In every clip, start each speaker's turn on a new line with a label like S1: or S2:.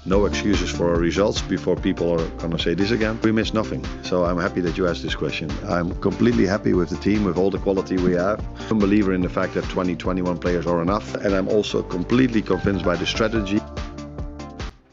S1: No excuses for our results before people are going to say this again. We miss nothing. So I'm happy that you asked this question. I'm completely happy with the team, with all the quality we have. I'm a believer in the fact that 21 players are enough. And I'm also completely convinced by the strategy.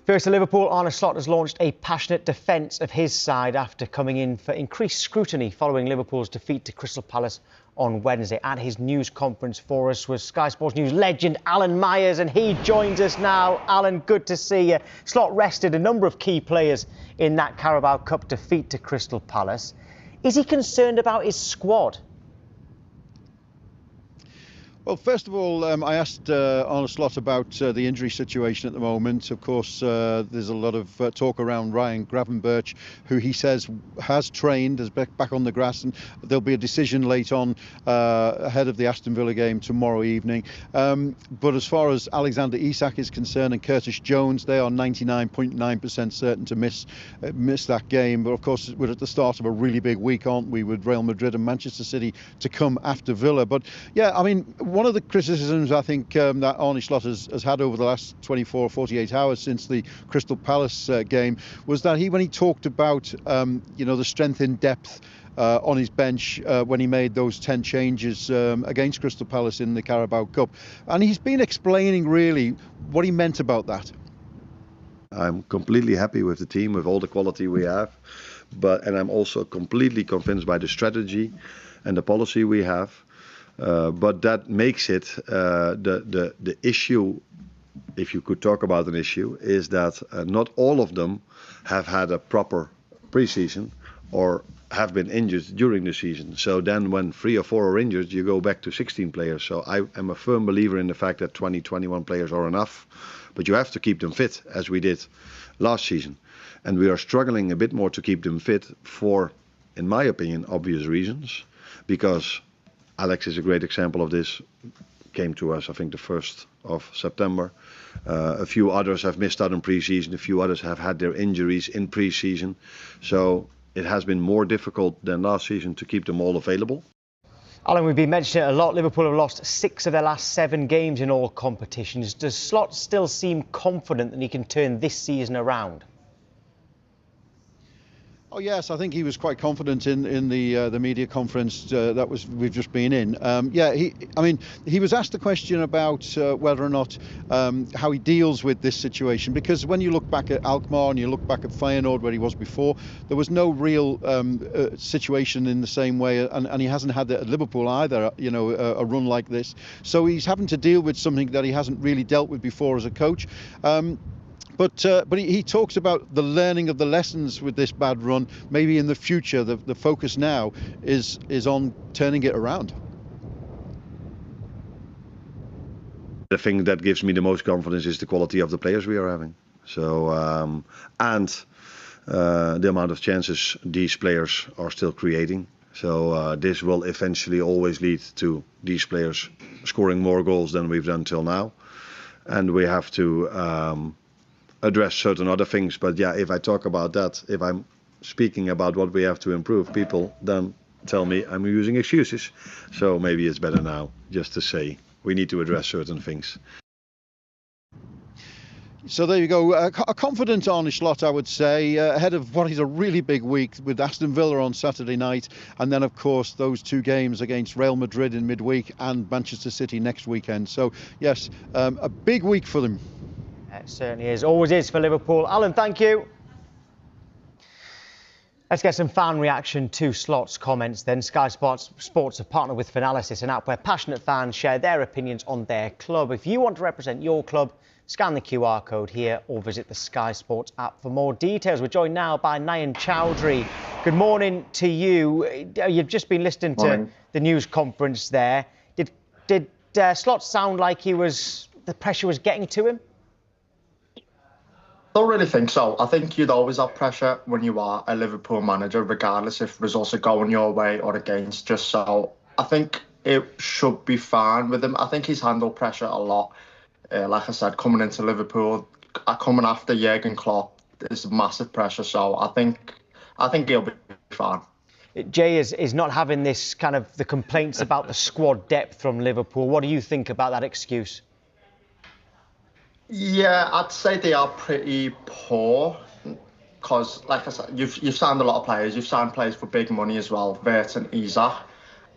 S2: First to Liverpool, Arne Slot has launched a passionate defence of his side after coming in for increased scrutiny following Liverpool's defeat to Crystal Palace on Wednesday. At his news conference for us was Sky Sports News legend Alan Myers, and he joins us now. Alan, good to see you. Slot rested a number of key players in that Carabao Cup defeat to Crystal Palace. Is he concerned about his squad?
S3: Well, first of all, I asked Arne Slot about the injury situation at the moment. Of course, there's a lot of talk around Ryan Gravenberch, who he says has trained, is back on the grass, and there'll be a decision late on ahead of the Aston Villa game tomorrow evening. But as far as Alexander Isak is concerned and Curtis Jones, they are 99.9% certain to miss that game. But of course, we're at the start of a really big week, aren't we, with Real Madrid and Manchester City to come after Villa. But yeah, I mean, one of the criticisms I think that Arne Slot has had over the last 24 or 48 hours since the Crystal Palace game was that when he talked about the strength in depth on his bench when he made those 10 changes against Crystal Palace in the Carabao Cup, and he's been explaining really what he meant about that.
S1: I'm completely happy with the team, with all the quality we have, and I'm also completely convinced by the strategy and the policy we have. But that makes it the issue, if you could talk about an issue, is that not all of them have had a proper pre-season or have been injured during the season. So then when 3 or 4 are injured, you go back to 16 players. So I am a firm believer in the fact that 21 players are enough, but you have to keep them fit, as we did last season. And we are struggling a bit more to keep them fit for, in my opinion, obvious reasons, because Alex is a great example of this. Came to us, I think, the 1st of September. A few others have missed out in pre-season. A few others have had their injuries in pre-season. So it has been more difficult than last season to keep them all available.
S2: Alan, we've been mentioning it a lot. Liverpool have lost 6 of their last 7 games in all competitions. Does Slot still seem confident that he can turn this season around?
S3: Oh yes, I think he was quite confident in the media conference we've just been in. He was asked a question about whether or not how he deals with this situation, because when you look back at Alkmaar and you look back at Feyenoord where he was before, there was no real situation in the same way, and he hasn't had that at Liverpool either. A run like this, so he's having to deal with something that he hasn't really dealt with before as a coach. But he talks about the learning of the lessons with this bad run. Maybe in the future, the focus now is on turning it around.
S1: The thing that gives me the most confidence is the quality of the players we are having. So the amount of chances these players are still creating. So this will eventually always lead to these players scoring more goals than we've done till now, and we have to address certain other things. But yeah, if I talk about that, if I'm speaking about what we have to improve, people then tell me I'm using excuses. So maybe it's better now just to say we need to address certain things.
S3: So there you go, a confident Arne Slot, I would say, ahead of what is a really big week with Aston Villa on Saturday night, and then of course those 2 games against Real Madrid in midweek and Manchester City next weekend. So yes, a big week for them.
S2: It certainly is. Always is for Liverpool. Alan, thank you. Let's get some fan reaction to Slot's comments then. Sky Sports have partnered with Finalysis, an app where passionate fans share their opinions on their club. If you want to represent your club, scan the QR code here or visit the Sky Sports app for more details. We're joined now by Nayan Chowdhury. Good morning to you. You've just been listening to the news conference there. Did Slot sound like the pressure was getting to him?
S4: I don't really think so. I think you'd always have pressure when you are a Liverpool manager, regardless if results are going your way or against. Just so I think it should be fine with him. I think he's handled pressure a lot. Like I said, coming into Liverpool, coming after Jurgen Klopp, there's massive pressure. So I think he'll be fine.
S2: Jay is not having this kind of the complaints about the squad depth from Liverpool. What do you think about that excuse?
S4: Yeah, I'd say they are pretty poor because, like I said, you've signed a lot of players. You've signed players for big money as well, Vert and Isak.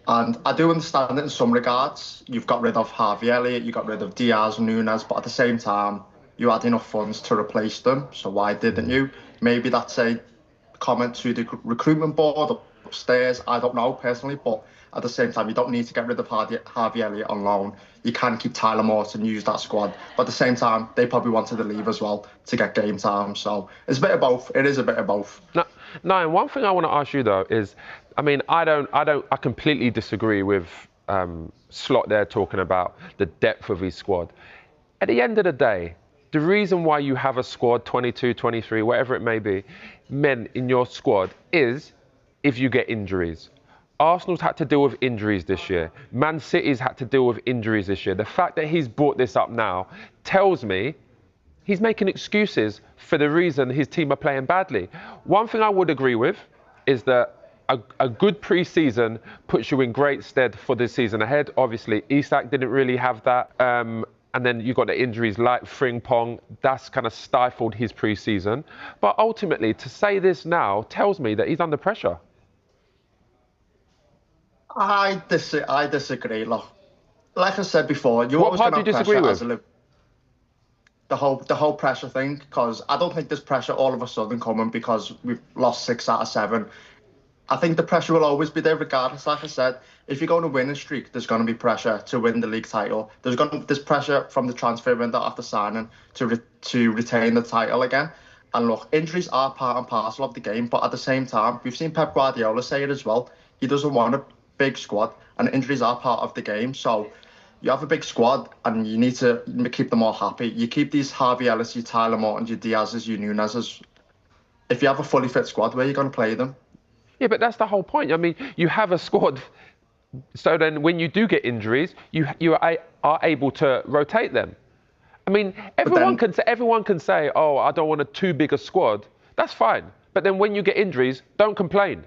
S4: And I do understand it in some regards. You've got rid of Harvey Elliott, you got rid of Diaz, Nunes, but at the same time, you had enough funds to replace them. So why didn't you? Maybe that's a comment to the recruitment board upstairs. I don't know personally, but at the same time, you don't need to get rid of Harvey Elliott on loan. You can keep Tyler Morton, use that squad. But at the same time, they probably wanted to leave as well to get game time. So it's a bit of both. It is a bit of both.
S5: No, and one thing I want to ask you though is, I mean, I completely disagree with Slot there talking about the depth of his squad. At the end of the day, the reason why you have a squad, 22, 23, whatever it may be, men in your squad is if you get injuries. Arsenal's had to deal with injuries this year. Man City's had to deal with injuries this year. The fact that he's brought this up now tells me he's making excuses for the reason his team are playing badly. One thing I would agree with is that a good pre-season puts you in great stead for the season ahead. Obviously, Isak didn't really have that. And then you got the injuries like Frimpong. That's kind of stifled his pre-season. But ultimately, to say this now tells me that he's under pressure.
S4: I disagree. Look, like I said before, you're
S5: What
S4: always
S5: part
S4: going
S5: do
S4: to
S5: you
S4: have
S5: disagree
S4: pressure
S5: with?
S4: the whole pressure thing, because I don't think there's pressure all of a sudden coming because we've lost 6 out of 7. I think the pressure will always be there regardless. Like I said, if you're going to win a streak, there's going to be pressure to win the league title. There's pressure from the transfer window after signing to retain the title again. And look, injuries are part and parcel of the game, but at the same time, we've seen Pep Guardiola say it as well. He doesn't want a big squad, and injuries are part of the game. So you have a big squad, and you need to keep them all happy. You keep these Harvey Ellis, your Tyler Morton, your Diaz's, your Nunez's. If you have a fully fit squad, where are you going to play them?
S5: Yeah, but that's the whole point. I mean, you have a squad, so then when you do get injuries, you are able to rotate them. I mean, everyone can say, oh, I don't want a too big a squad. That's fine. But then when you get injuries, don't complain.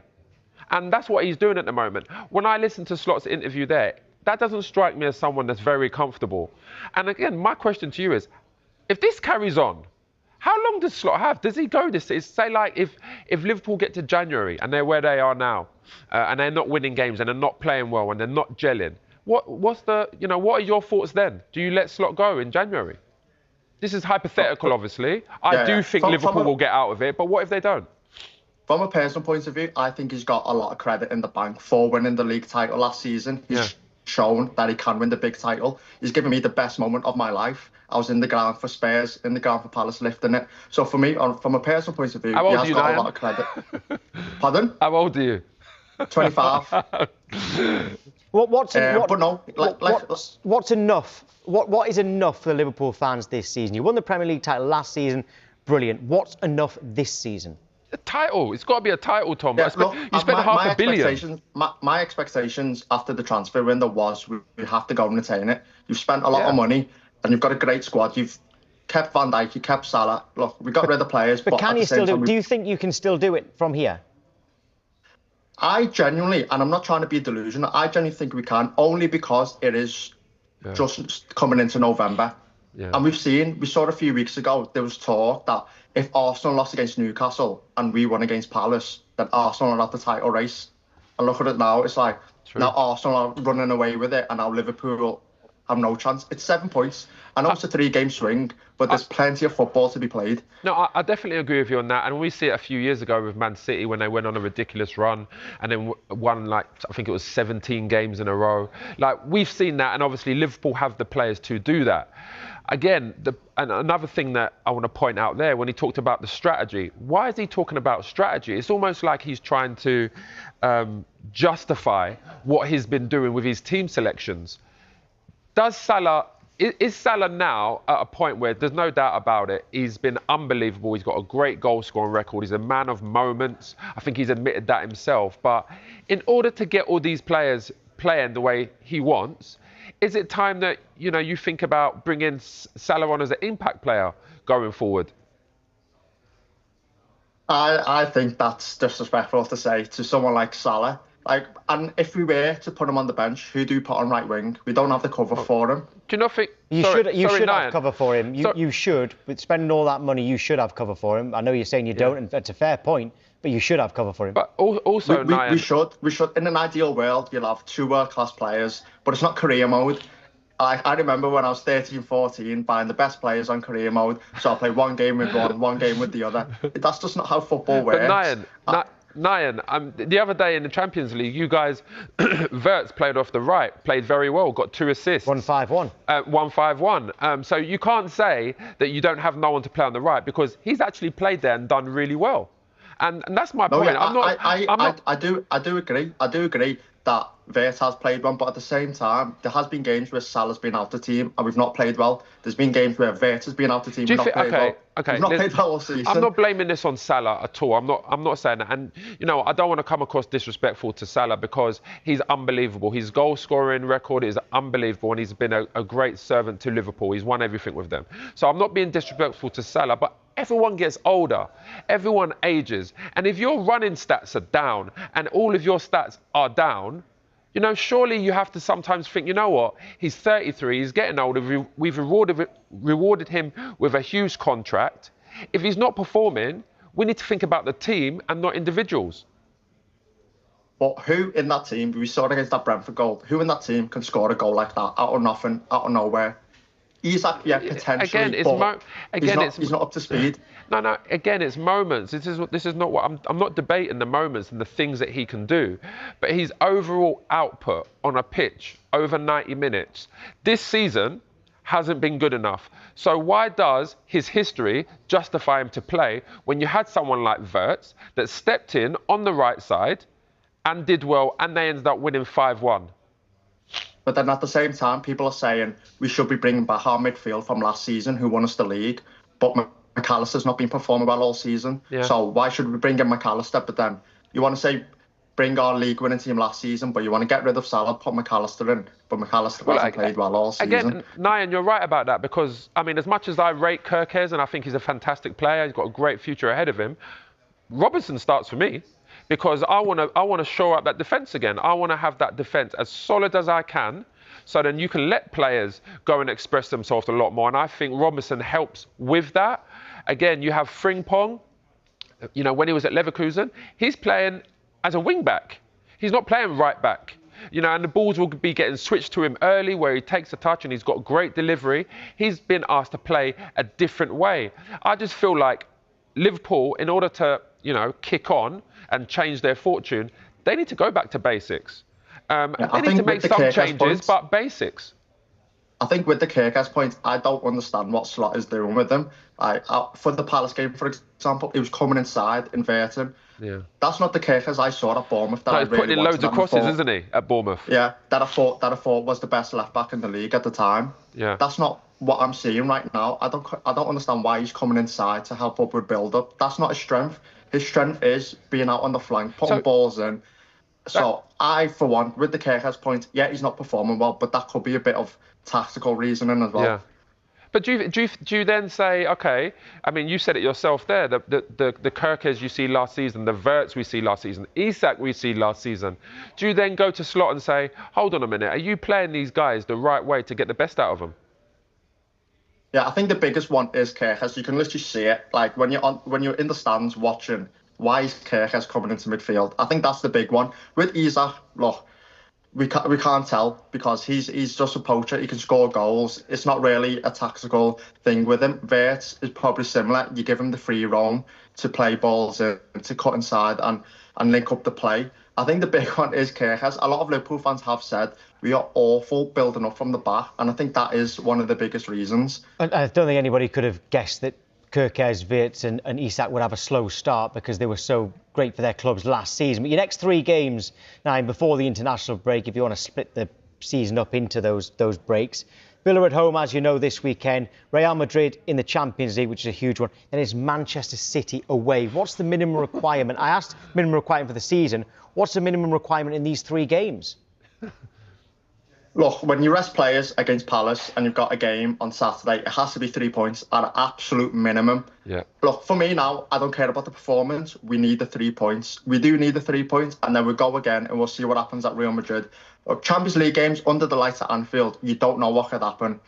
S5: And that's what he's doing at the moment. When I listen to Slot's interview there, that doesn't strike me as someone that's very comfortable. And again, my question to you is, if this carries on, how long does Slot have? Does he go this? Say like if Liverpool get to January and they're where they are now, and they're not winning games and they're not playing well and they're not gelling, what are your thoughts then? Do you let Slot go in January? This is hypothetical, obviously. I do think Liverpool will get out of it, but what if they don't?
S4: From a personal point of view, I think he's got a lot of credit in the bank for winning the league title last season. He's shown that he can win the big title. He's given me the best moment of my life. I was in the ground for Spurs, in the ground for Palace, lifting it. So for me, from a personal point of view, he has got a lot of credit. Pardon?
S5: How old are you?
S4: 25.
S2: What's enough? What is enough for the Liverpool fans this season? You won the Premier League title last season, brilliant. What's enough this season?
S5: A title. It's got to be a title, Tom.
S4: Yeah,
S5: you spent half a billion.
S4: My expectations after the transfer window was we have to go and retain it. You've spent a lot of money and you've got a great squad. You've kept Van Dijk, you kept Salah. Look, we got rid of players.
S2: But can you still do it? Do you think you can still do it from here?
S4: I genuinely, and I'm not trying to be delusional, I genuinely think we can, only because it is just coming into November. Yeah. And we saw a few weeks ago, there was talk that if Arsenal lost against Newcastle and we won against Palace, then Arsenal are at the title race. And look at it now, it's like, now Arsenal are running away with it and now Liverpool have no chance. It's 7 points. I know it's a 3-game swing, but there's plenty of football to be played.
S5: No, I definitely agree with you on that. And we see it a few years ago with Man City when they went on a ridiculous run and then won, like, I think it was 17 games in a row. Like, we've seen that, and obviously Liverpool have the players to do that. Again, and another thing that I want to point out there, when he talked about the strategy, why is he talking about strategy? It's almost like he's trying to justify what he's been doing with his team selections. Is Salah now at a point where there's no doubt about it, he's been unbelievable, he's got a great goal scoring record, he's a man of moments, I think he's admitted that himself, but in order to get all these players playing the way he wants, is it time that you think about bringing Salah on as an impact player going forward?
S4: I think that's disrespectful to say to someone like Salah. Like, and if we were to put him on the bench, who do we put on right wing? We don't have the cover for him.
S5: Do you not think...
S2: You should have cover for him. You should, with spending all that money, you should have cover for him. I know you're saying you don't, and that's a fair point, but you should have cover for him.
S5: But also,
S4: we should. In an ideal world, you'll have 2 world-class players, but it's not career mode. I remember when I was 13, 14, buying the best players on career mode, so I'll play one game with one game with the other. That's just not how football works.
S5: But Nyan, the other day in the Champions League, you guys, Wirtz played off the right, played very well, got 2 assists.
S2: 1-5-1.
S5: 1-5-1. So you can't say that you don't have no one to play on the right, because he's actually played there and done really well. And that's my point.
S4: Yeah, I do agree. I do agree that Wirtz has played well, but at the same time, there has been games where Salah's been out the team and we've not played well. There's been games where Wirtz has been out the team and not played well. We've not played well all season.
S5: I'm not blaming this on Salah at all. I'm not saying that. And, you know, I don't want to come across disrespectful to Salah, because he's unbelievable. His goal scoring record is unbelievable, and he's been a great servant to Liverpool. He's won everything with them. So I'm not being disrespectful to Salah, but everyone gets older, everyone ages, and if your running stats are down and all of your stats are down, you know, surely you have to sometimes think, you know what, he's 33, he's getting older, we've rewarded him with a huge contract. If he's not performing, we need to think about the team and not individuals.
S4: But who in that team, we saw it against that Brentford goal, who in that team can score a goal like that out of nothing, out of nowhere? Isaac, yeah, potentially, he's not up to speed.
S5: No, again, it's moments. This is not what I'm not debating the moments and the things that he can do, but his overall output on a pitch over 90 minutes this season hasn't been good enough. So why does his history justify him to play when you had someone like Wirtz that stepped in on the right side and did well, and they ended up winning 5-1?
S4: But then at the same time, people are saying we should be bringing back our midfield from last season who won us the league. But McAllister's not been performing well all season. Yeah. So why should we bring in McAllister? But then you want to say bring our league winning team last season, but you want to get rid of Salah, put McAllister in. But McAllister hasn't played well all season.
S5: Again, Nyan, you're right about that, because, I mean, as much as I rate Kirkes and I think he's a fantastic player, he's got a great future ahead of him, Robertson starts for me. Because I want to shore up that defence again. I want to have that defence as solid as I can, so then you can let players go and express themselves a lot more. And I think Robinson helps with that. Again, you have Frimpong. You know, when he was at Leverkusen, he's playing as a wing-back. He's not playing right-back. You know, and the balls will be getting switched to him early, where he takes a touch and he's got great delivery. He's been asked to play a different way. I just feel like Liverpool, in order to, you know, kick on and change their fortune, they need to go back to basics. They need to make some changes, but basics.
S4: I think with the Kirkes point, I don't understand what Slot is doing with them. For the Palace game, for example, he was coming inside, inverting.
S5: Yeah.
S4: That's not the Kirkes I saw at Bournemouth.
S5: He's putting in loads of crosses, isn't he, at Bournemouth?
S4: Yeah, that I thought was the best left back in the league at the time.
S5: Yeah.
S4: That's not what I'm seeing right now. I don't understand why he's coming inside to help up with build-up. That's not his strength. His strength is being out on the flank, putting balls in. So I, for one, with the Kirkes point, yeah, he's not performing well, but that could be a bit of tactical reasoning as well. Yeah.
S5: But do you then say, okay, I mean, you said it yourself there, the Kirkes you see last season, the Wirtz we see last season, Isak we see last season. Do you then go to Slot and say, hold on a minute, are you playing these guys the right way to get the best out of them?
S4: Yeah, I think the biggest one is Kirkes. You can literally see it. Like when you're in the stands watching, why is Kirkes coming into midfield? I think that's the big one. With Isak, look, we can't tell, because he's just a poacher. He can score goals. It's not really a tactical thing with him. Wirtz is probably similar. You give him the free roam to play balls in, to cut inside and link up the play. I think the big one is Kirkes. A lot of Liverpool fans have said we are awful building up from the back, and I think that is one of the biggest reasons.
S2: I don't think anybody could have guessed that Kirkes, Wirtz and Isak would have a slow start, because they were so great for their clubs last season. But your next 3 games now, before the international break, if you want to split the season up into those breaks, Villa at home, as you know, this weekend. Real Madrid in the Champions League, which is a huge one. Then it's Manchester City away. What's the minimum requirement? I asked minimum requirement for the season. What's the minimum requirement in these 3 games?
S4: Look, when you rest players against Palace and you've got a game on Saturday, it has to be 3 points at an absolute minimum.
S5: Yeah.
S4: Look, for me now, I don't care about the performance. We need the 3 points. We do need the 3 points, and then we go again, and we'll see what happens at Real Madrid. Look, Champions League games under the lights at Anfield, you don't know what could happen.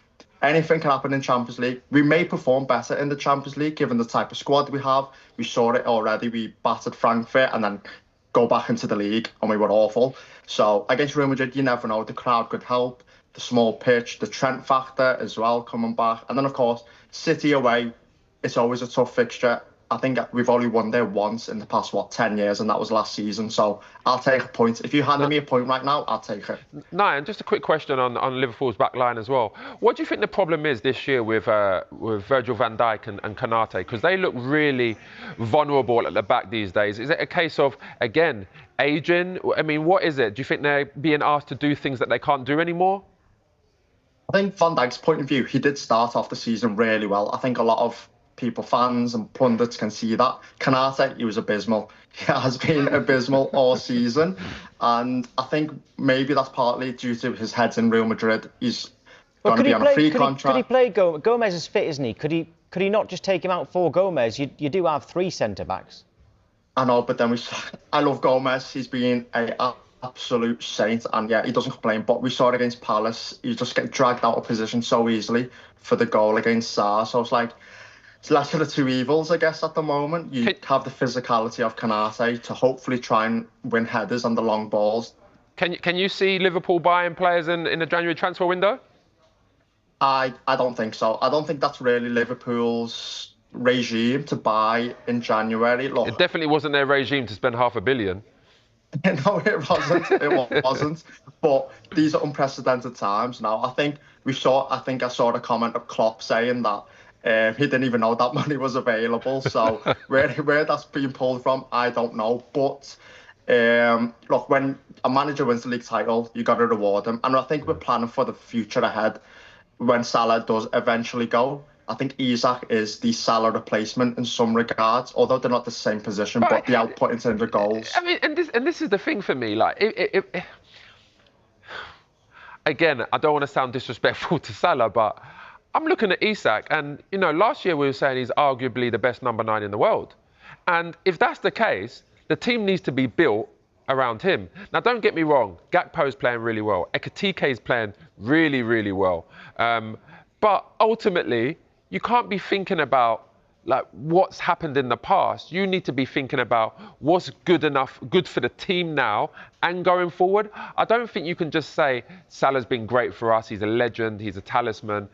S4: Anything can happen in Champions League. We may perform better in the Champions League given the type of squad we have. We saw it already. We battered Frankfurt and then go back into the league, and we were awful. So against Real Madrid, you never know. The crowd could help. The small pitch, the Trent factor as well coming back. And then, of course, City away, it's always a tough fixture. I think we've only won there once in the past, 10 years, and that was last season. So I'll take a point. If you handed me a point right now, I'll take it.
S5: No, and just a quick question on Liverpool's back line as well. What do you think the problem is this year with Virgil van Dijk and Konate? Because they look really vulnerable at the back these days. Is it a case of, again, aging? I mean, what is it? Do you think they're being asked to do things that they can't do anymore?
S4: I think Van Dijk's point of view, he did start off the season really well. I think a lot of people, fans and pundits can see that. Konate, he was abysmal. He has been abysmal all season. And I think maybe that's partly due to his head's in Real Madrid. He's going to be on a free contract.
S2: Could he play Gomez? Gomez is fit, isn't he? Could he not just take him out for Gomez? You do have 3 centre-backs.
S4: I know, but then I love Gomez. He's been an absolute saint. And yeah, he doesn't complain. But we saw it against Palace. You just get dragged out of position so easily for the goal against Sarr. So it's like, it's lesser of the two evils, I guess, at the moment. You have the physicality of Konate to hopefully try and win headers on the long balls.
S5: Can you see Liverpool buying players in the January transfer window?
S4: I don't think so. I don't think that's really Liverpool's regime to buy in January. Look,
S5: it definitely wasn't their regime to spend £500 million.
S4: No, it wasn't. It wasn't. But these are unprecedented times now. I think I saw the comment of Klopp saying that he didn't even know that money was available. So where that's being pulled from, I don't know. But look, when a manager wins the league title, you got to reward him. And I think we're planning for the future ahead. When Salah does eventually go, I think Isak is the Salah replacement in some regards, although they're not the same position, but the output in terms of goals.
S5: I mean, and this is the thing for me. Like, again, I don't want to sound disrespectful to Salah, but I'm looking at Isak, and last year we were saying he's arguably the best number 9 in the world. And if that's the case, the team needs to be built around him. Now, don't get me wrong, Gakpo's playing really well. Ekitike's playing really, really well. But ultimately, you can't be thinking about like what's happened in the past. You need to be thinking about what's good for the team now and going forward. I don't think you can just say Salah's been great for us. He's a legend. He's a talisman.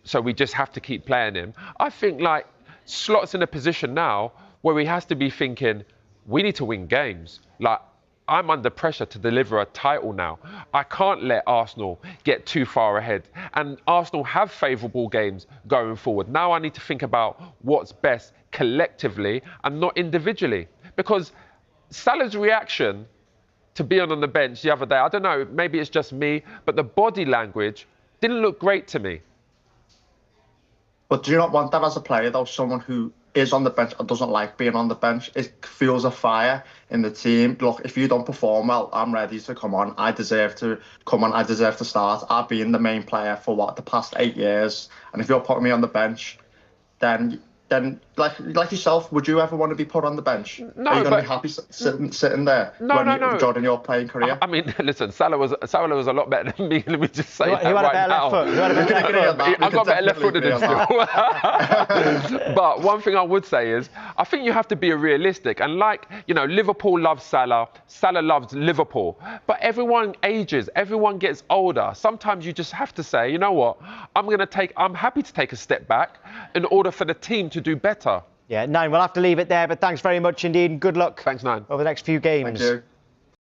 S5: So we just have to keep playing him. I think like Slot's in a position now where he has to be thinking, we need to win games. Like, I'm under pressure to deliver a title now. I can't let Arsenal get too far ahead. And Arsenal have favourable games going forward. Now I need to think about what's best collectively and not individually. Because Salah's reaction to being on the bench the other day, I don't know, maybe it's just me, but the body language didn't look great to me.
S4: But do you not want that as a player, though? Someone who is on the bench and doesn't like being on the bench. It fuels a fire in the team. Look, if you don't perform well, I'm ready to come on. I deserve to come on. I deserve to start. I've been the main player for the past 8 years. And if you're putting me on the bench, then like yourself, would you ever want to be put on the bench?
S5: No,
S4: are you going to be happy sitting there?
S5: No.
S4: During your playing career?
S5: I mean, listen, Salah was a lot better than me. Let me just say that
S2: right
S5: now. I got better left foot than him still. But one thing I would say is, I think you have to be realistic. And like, Liverpool loves Salah. Salah loves Liverpool. But everyone ages. Everyone gets older. Sometimes you just have to say, you know what? I'm happy to take a step back in order for the team to do better.
S2: Yeah, Nine, we'll have to leave it there, but thanks very much indeed and good luck.
S5: Thanks, Nine.
S2: Over the next few games.
S4: Thank you.